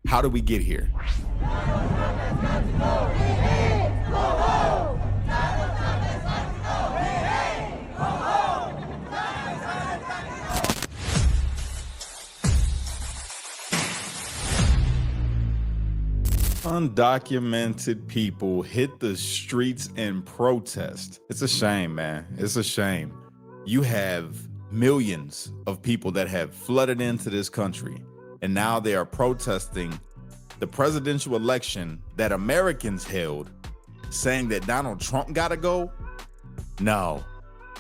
How did we get here? Undocumented people hit the streets and protest. It's a shame, man. It's a shame. You have millions of people that have flooded into this country, and now they are protesting the presidential election that Americans held, saying that Donald Trump gotta go. No,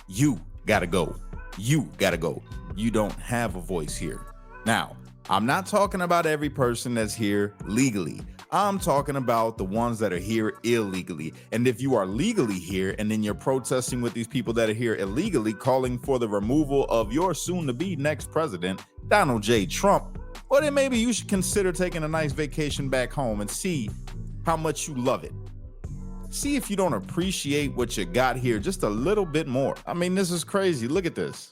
you gotta go. You gotta go. You don't have a voice here. Now, I'm not talking about every person that's here legally. I'm talking about the ones that are here illegally. And if you are legally here and then you're protesting with these people that are here illegally, calling for the removal of your soon-to-be next president, Donald J. Trump, well, then maybe you should consider taking a nice vacation back home and see how much you love it. See if you don't appreciate what you got here just a little bit more. I mean, this is crazy. Look at this.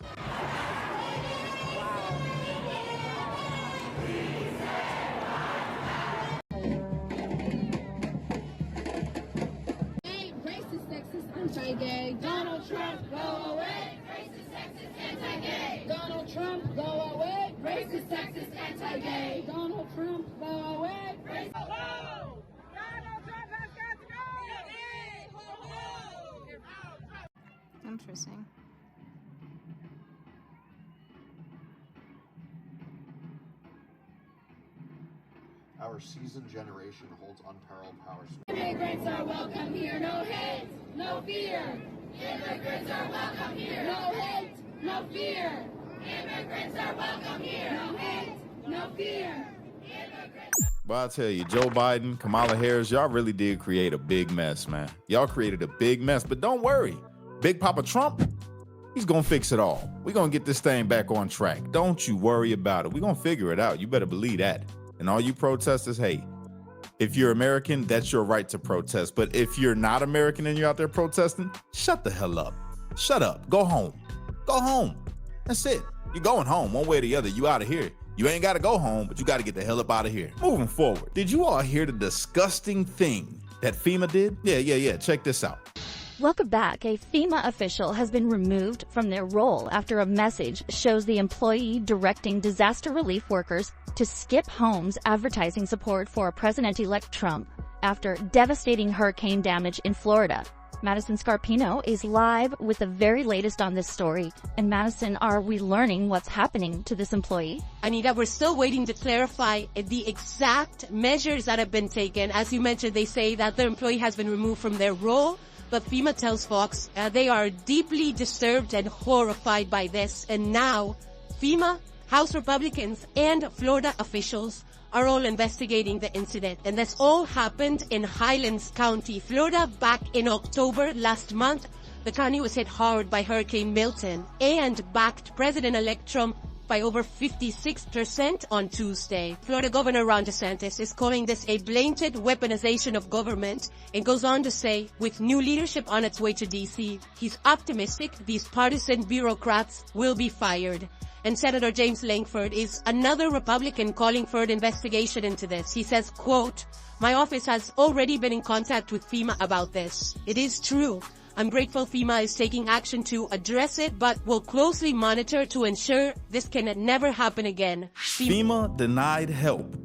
Anti-gay. Donald Trump, go away. Racist, sexist, anti-gay. Donald Trump, go away. Racist, sexist, anti-gay. Donald Trump, go away. Racist. Ho, ho. Donald Trump has got to go. Ho, ho. Interesting. Our seasoned generation holds unparalleled power. Immigrants are welcome here. No hate, no fear. Immigrants are welcome here. No hate, no fear. Immigrants are welcome here. No hate, no fear. Well, I'll tell you, Joe Biden, Kamala Harris, y'all really did create a big mess, man. Y'all created a big mess, but don't worry. Big Papa Trump, he's gonna fix it all. We're gonna get this thing back on track. Don't you worry about it. We're gonna figure it out. You better believe that. And all you protesters, hey, if you're American, that's your right to protest. But if you're not American and you're out there protesting, shut the hell up. Shut up. Go home. Go home. That's it. You're going home one way or the other. You out of here. You ain't got to go home, but you got to get the hell up out of here. Moving forward, did you all hear the disgusting thing that FEMA did? Yeah. Check this out. Welcome back. A FEMA official has been removed from their role after a message shows the employee directing disaster relief workers to skip homes advertising support for President-elect Trump after devastating hurricane damage in Florida. Madison Scarpino is live with the very latest on this story. And Madison, are we learning what's happening to this employee? Anita, we're still waiting to clarify the exact measures that have been taken. As you mentioned, they say that the employee has been removed from their role. But FEMA tells Fox they are deeply disturbed and horrified by this. And now, FEMA, House Republicans, and Florida officials are all investigating the incident. And this all happened in Highlands County, Florida, back in October last month. The county was hit hard by Hurricane Milton and backed President-elect Trump by over 56% on Tuesday. Florida Governor Ron DeSantis is calling this a blatant weaponization of government and goes on to say, with new leadership on its way to D.C., he's optimistic these partisan bureaucrats will be fired. And Senator James Lankford is another Republican calling for an investigation into this. He says, quote, "My office has already been in contact with FEMA about this. It is true. I'm grateful FEMA is taking action to address it, but will closely monitor to ensure this can never happen again." FEMA denied help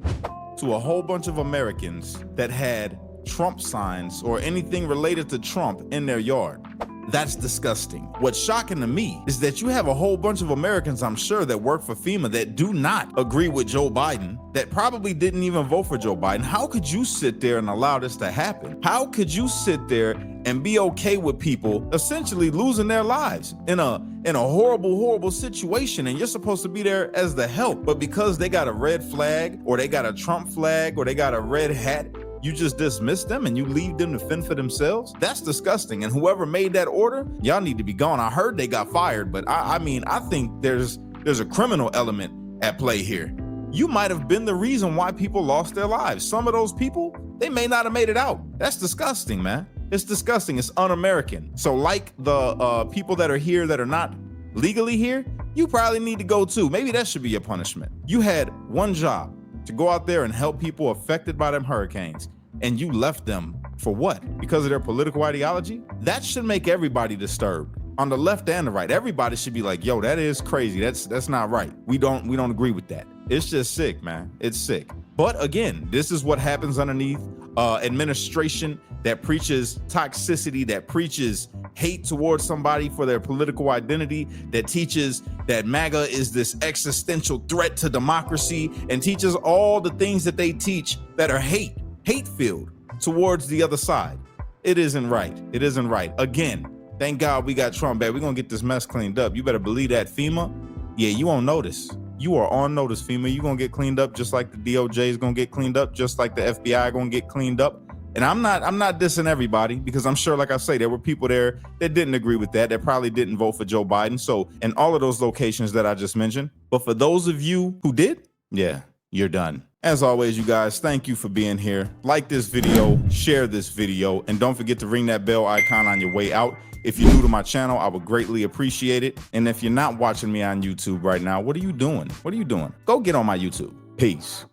to a whole bunch of Americans that had Trump signs or anything related to Trump in their yard. That's disgusting. What's shocking to me is that you have a whole bunch of Americans, I'm sure, that work for FEMA that do not agree with Joe Biden, that probably didn't even vote for Joe Biden. How could you sit there and allow this to happen? How could you sit there and be okay with people essentially losing their lives in a horrible situation, and you're supposed to be there as the help, but because they got a red flag or they got a Trump flag or they got a red hat, you just dismiss them and you leave them to fend for themselves? That's disgusting. And whoever made that order, y'all need to be gone. I heard they got fired, but I think there's a criminal element at play here. You might have been the reason why people lost their lives. Some of those people, they may not have made it out. That's disgusting, man. It's disgusting. It's un-American. So like the people that are here that are not legally here, you probably need to go too. Maybe that should be your punishment. You had one job. to go out there and help people affected by them hurricanes, and you left them for what? Because of their political ideology? That should make everybody disturbed. On the left and the right, everybody should be like, yo, that is crazy. That's not right. We don't agree with that. It's just sick, man. It's sick. But again, this is what happens underneath administration that preaches toxicity, that preaches hate towards somebody for their political identity, that teaches that MAGA is this existential threat to democracy, and teaches all the things that they teach that are hate-filled towards the other side. It isn't right. It isn't right. Again, thank God we got Trump back. We're going to get this mess cleaned up. You better believe that. FEMA, yeah, you on notice. You are on notice, FEMA. You're going to get cleaned up just like the DOJ is going to get cleaned up, just like the FBI going to get cleaned up. And I'm not dissing everybody, because I'm sure, like I say, there were people there that didn't agree with that probably didn't vote for Joe Biden. So in all of those locations that I just mentioned. But for those of you who did, yeah, you're done. As always, you guys, thank you for being here. Like this video, share this video, and don't forget to ring that bell icon on your way out. If you're new to my channel, I would greatly appreciate it. And if you're not watching me on YouTube right now, what are you doing? What are you doing? Go get on my YouTube. Peace.